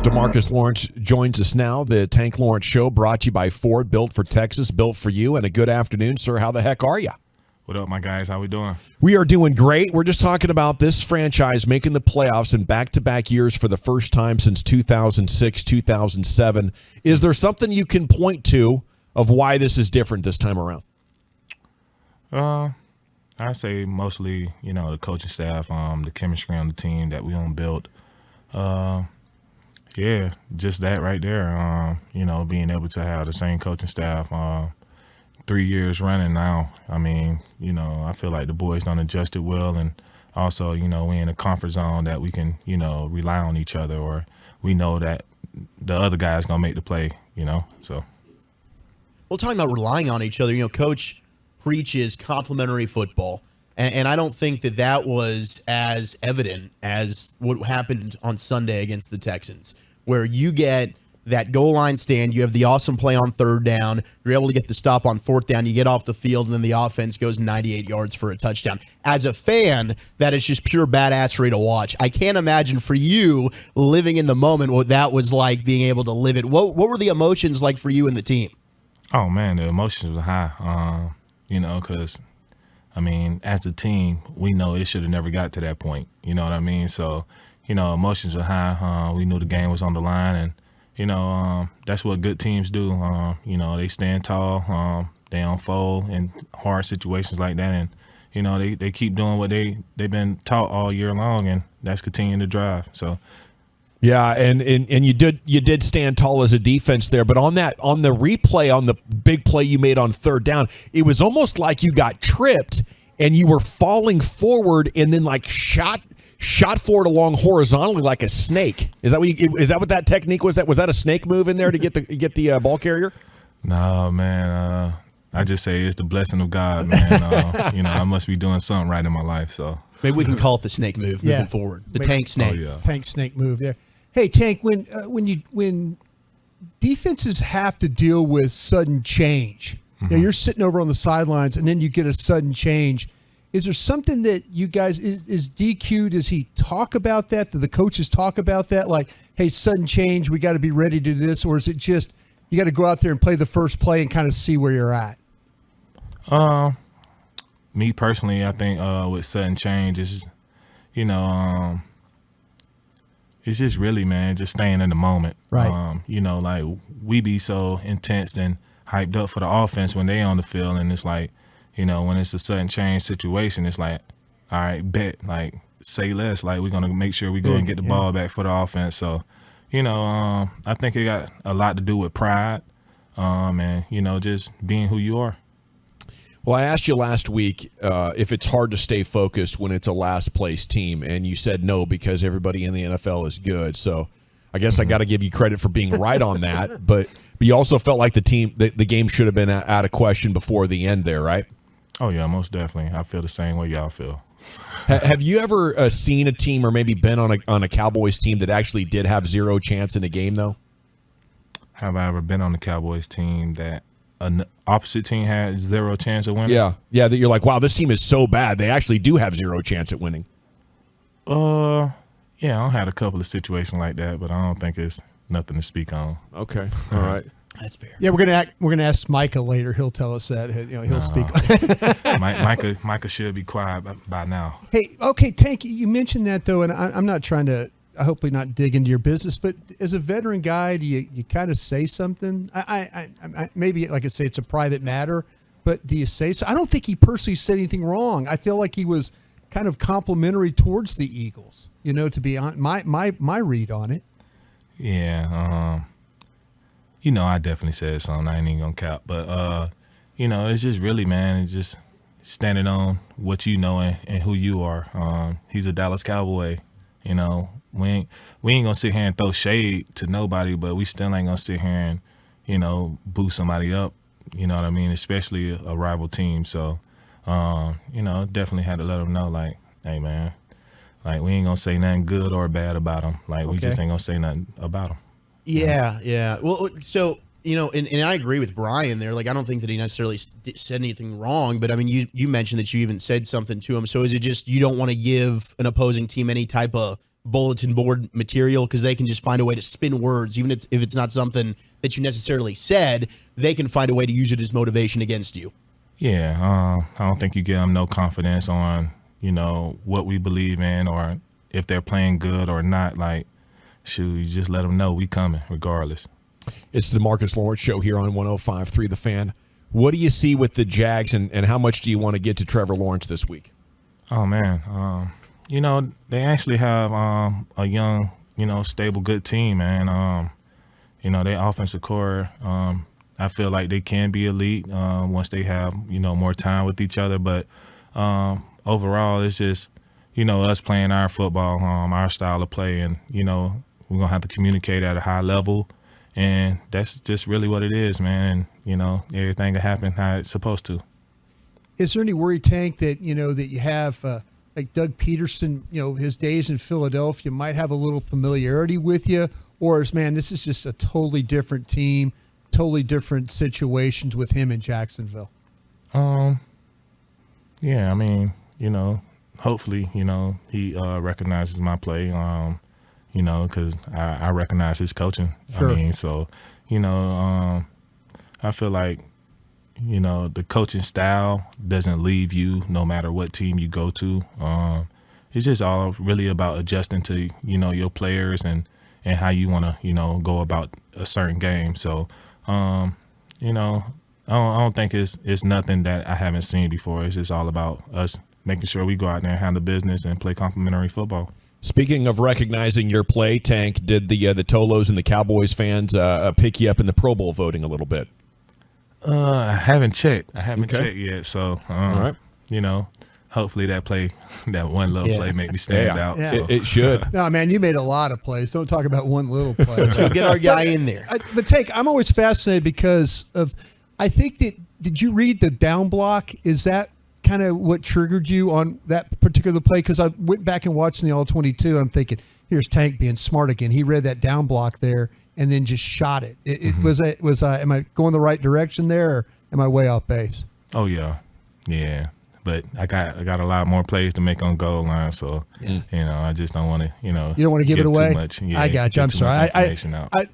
DeMarcus Lawrence joins us now. The Tank Lawrence Show brought to you by Ford, built for Texas, built for you. And a good afternoon, sir. How the heck are you? What up, my guys? How we doing? We are doing great. We're just talking about this franchise making the playoffs in back-to-back years for the first time since 2006, 2007. Is there something you can point to of why this is different this time around? I say mostly, the coaching staff, the chemistry on the team that we built. Yeah, just that right there. Being able to have the same coaching staff 3 years running now. I mean, I feel like the boys done adjusted well, and also, we in a comfort zone that we can, rely on each other, or we know that the other guy's gonna make the play, so. Well, talking about relying on each other, Coach preaches complimentary football, and I don't think that was as evident as what happened on Sunday against the Texans, where you get that goal line stand, you have the awesome play on third down, you're able to get the stop on fourth down, you get off the field, and then the offense goes 98 yards for a touchdown. As a fan, that is just pure badassery to watch. I can't imagine for you living in the moment what that was like, being able to live it. What were the emotions like for you and the team? Oh, man, the emotions were high, because, as a team, we know it should have never got to that point, you know what I mean? So, emotions were high. We knew the game was on the line, and that's what good teams do. They stand tall. They don't fold in hard situations like that, and they keep doing what they've been taught all year long, and that's continuing to drive. So, yeah, and you did stand tall as a defense there, but on the replay, on the big play you made on third down, it was almost like you got tripped and you were falling forward and then like shot forward along horizontally like a snake. Is that what that technique was? Was that a snake move in there to get the ball carrier? No, man. I just say it's the blessing of God, man. I must be doing something right in my life. So maybe we can call it the snake move moving forward. The tank snake. Oh, yeah. Tank snake move there. Hey, Tank, when defenses have to deal with sudden change, you're sitting over on the sidelines and then you get a sudden change. Is there something that you guys is DQ? Does he talk about that? Do the coaches talk about that? Like, hey, sudden change, we got to be ready to do this, or is it just you got to go out there and play the first play and kind of see where you're at? Me personally, I think with sudden change is, it's just really, man, just staying in the moment. Right. Like we be so intense and hyped up for the offense when they on the field, and it's like, when it's a sudden change situation, it's like, all right, bet, like, say less. Like, we're going to make sure we go and get the ball back for the offense. So, I think it got a lot to do with pride and, just being who you are. Well, I asked you last week if it's hard to stay focused when it's a last-place team, and you said no because everybody in the NFL is good. So I guess I got to give you credit for being right on that. But you also felt like the game should have been out of question before the end there, right? Oh, yeah, most definitely. I feel the same way y'all feel. Have you ever seen a team or maybe been on a Cowboys team that actually did have zero chance in a game, though? Have I ever been on the Cowboys team that an opposite team had zero chance of winning? Yeah, that you're like, wow, this team is so bad. They actually do have zero chance at winning. Yeah, I had a couple of situations like that, but I don't think it's nothing to speak on. Okay, all right. That's fair. Yeah, we're gonna ask Micah later. He'll tell us that. He'll speak. Micah should be quiet by now. Hey, okay, Tank. You mentioned that though, and I'm not trying to. Hopefully, not dig into your business. But as a veteran guy, do you kind of say something? I maybe like I say it's a private matter, but do you say so? I don't think he personally said anything wrong. I feel like he was kind of complimentary towards the Eagles. To be on my read on it. Yeah. I definitely said something. I ain't even gonna cap, but it's just really, man, it's just standing on what you know and who you are. He's a Dallas Cowboy. We ain't gonna sit here and throw shade to nobody, but we still ain't gonna sit here and boo somebody up. You know what I mean? Especially a rival team. So, definitely had to let them know, like, hey, man, like we ain't gonna say nothing good or bad about them. Like we just ain't gonna say nothing about them. Yeah. Well, so, and I agree with Brian there. Like, I don't think that he necessarily said anything wrong, but I mean, you mentioned that you even said something to him. So is it just you don't want to give an opposing team any type of bulletin board material because they can just find a way to spin words, even if it's not something that you necessarily said. They can find a way to use it as motivation against you. Yeah, I don't think you give them no confidence on, what we believe in or if they're playing good or not. Like, shoot, you just let them know we coming regardless. It's the DeMarcus Lawrence Show here on 105.3 The Fan. What do you see with the Jags, and how much do you want to get to Trevor Lawrence this week? Oh, man. They actually have a young, stable, good team, man. Their offensive core, I feel like they can be elite once they have, more time with each other. But overall, it's just, us playing our football, our style of play, and, we're going to have to communicate at a high level. And that's just really what it is, man. And, everything will happen how it's supposed to. Is there any worry, Tank, that, that you have like Doug Peterson, his days in Philadelphia might have a little familiarity with you? Or this is just a totally different team, totally different situations with him in Jacksonville? Yeah, hopefully, he recognizes my play, because I recognize his coaching. Sure. So, I feel like, the coaching style doesn't leave you no matter what team you go to. It's just all really about adjusting to, your players and how you want to, go about a certain game. So, I don't think it's nothing that I haven't seen before. It's just all about us making sure we go out there and handle business and play complimentary football. Speaking of recognizing your play, Tank, did the Tolos and the Cowboys fans pick you up in the Pro Bowl voting a little bit? I haven't checked. Checked yet. So, all right. Hopefully that one little play make me stand out. Yeah. So. It should. No, man, you made a lot of plays. Don't talk about one little play. So get our guy in there. But Tank, I'm always fascinated because I think that, did you read the down block? Is that kind of what triggered you on that particular play? Because I went back and watched the All-22, and I'm thinking, here's Tank being smart again. He read that down block there and then just shot it. Am I going the right direction there, or am I way off base? Oh yeah. But I got a lot more plays to make on goal line, so I just don't want to, you don't want to give it away. Too much, I got you. I'm sorry. I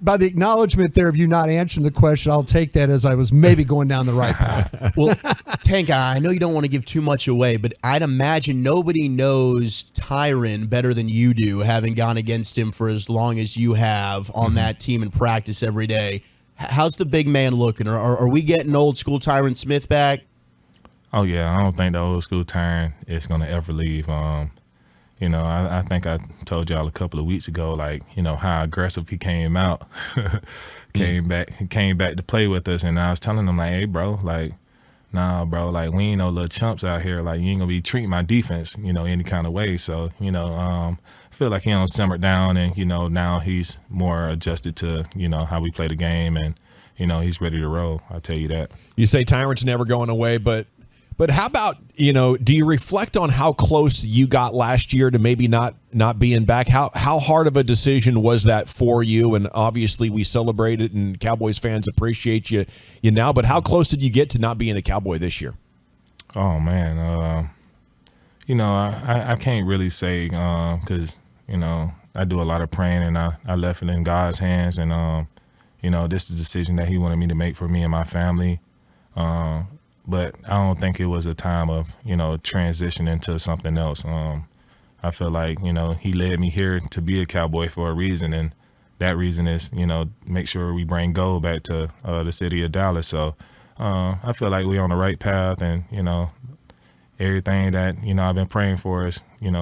by the acknowledgement there of you not answering the question, I'll take that as I was maybe going down the right path. Well, Tank, I know you don't want to give too much away, but I'd imagine nobody knows Tyron better than you do, having gone against him for as long as you have on that team in practice every day. How's the big man looking? Are we getting old school Tyron Smith back? Oh, yeah. I don't think the old school Tyron is going to ever leave. I think I told y'all a couple of weeks ago, like, how aggressive he came out, came back to play with us. And I was telling him, like, hey, bro, like, nah, bro, like, we ain't no little chumps out here. Like, you ain't going to be treating my defense, any kind of way. So, I feel like he simmered down and, now he's more adjusted to, how we play the game. And, he's ready to roll. I'll tell you that. You say Tyron's never going away, but how about, do you reflect on how close you got last year to maybe not being back? How hard of a decision was that for you? And obviously we celebrate it, and Cowboys fans appreciate you now, but how close did you get to not being a Cowboy this year? Oh, man. I can't really say because, I do a lot of praying, and I left it in God's hands. And, this is a decision that he wanted me to make for me and my family. But I don't think it was a time of, transitioning to something else. I feel like, he led me here to be a Cowboy for a reason. And that reason is, make sure we bring gold back to the city of Dallas. So I feel like we're on the right path, and, everything that, I've been praying for is,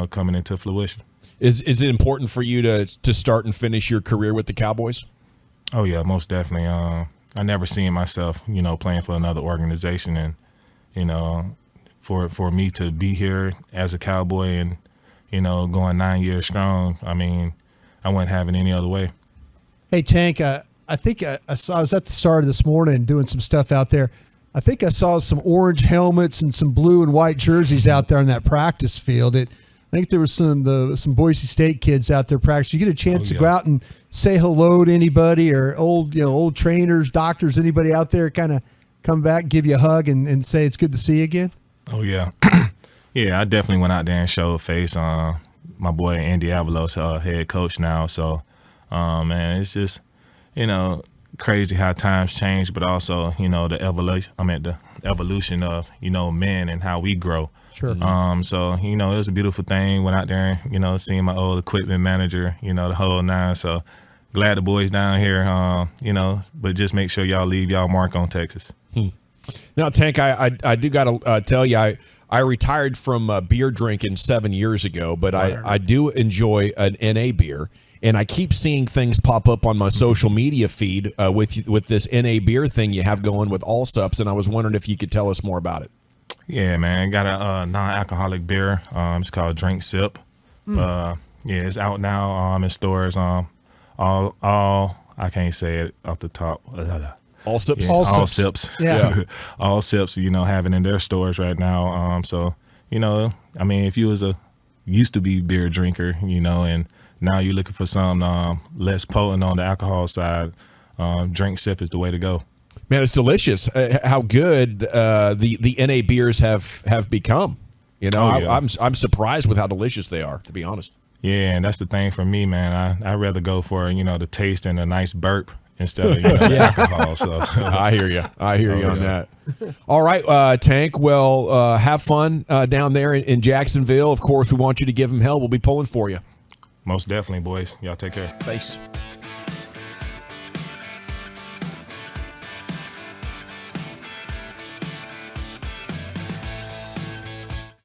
coming into fruition. Is it important for you to start and finish your career with the Cowboys? Oh, yeah, most definitely. I never seen myself, playing for another organization, and, for me to be here as a Cowboy and, going 9 years strong, I wouldn't have it any other way. Hey, Tank, I think I was at the start of this morning doing some stuff out there. I think I saw some orange helmets and some blue and white jerseys out there on that practice field. I think there was some Boise State kids out there practicing. You get a chance to go out and say hello to anybody, or old trainers, doctors, anybody out there kind of come back, give you a hug, and say it's good to see you again? Oh, yeah. Yeah, I definitely went out there and showed a face. my boy Andy Avalos, head coach now. So, man, it's just, crazy how times change, but also, the evolution of, men and how we grow. Sure. So, it was a beautiful thing. Went out there, seeing my old equipment manager, the whole nine. So glad the boys down here, but just make sure y'all leave y'all mark on Texas. Now, Tank, I do got to tell you, I retired from beer drinking 7 years ago, but I do enjoy an NA beer. And I keep seeing things pop up on my social media feed with this NA beer thing you have going with Allsups, and I was wondering if you could tell us more about it. Yeah, man. Got a non-alcoholic beer. It's called Drink Sip. It's out now in stores. All I can't say it off the top. All Sips? Yeah, all sips. Yeah. All sips, having in their stores right now. So, if you used to be beer drinker, and now you're looking for something less potent on the alcohol side, Drink Sip is the way to go. Man, it's delicious. How good the NA beers have become. I'm surprised with how delicious they are, to be honest. Yeah, and that's the thing for me, man. I'd rather go for the taste and a nice burp instead of alcohol. So I hear you. On that. All right, Tank. Well, have fun down there in Jacksonville. Of course, we want you to give them hell. We'll be pulling for you. Most definitely, boys. Y'all take care. Thanks.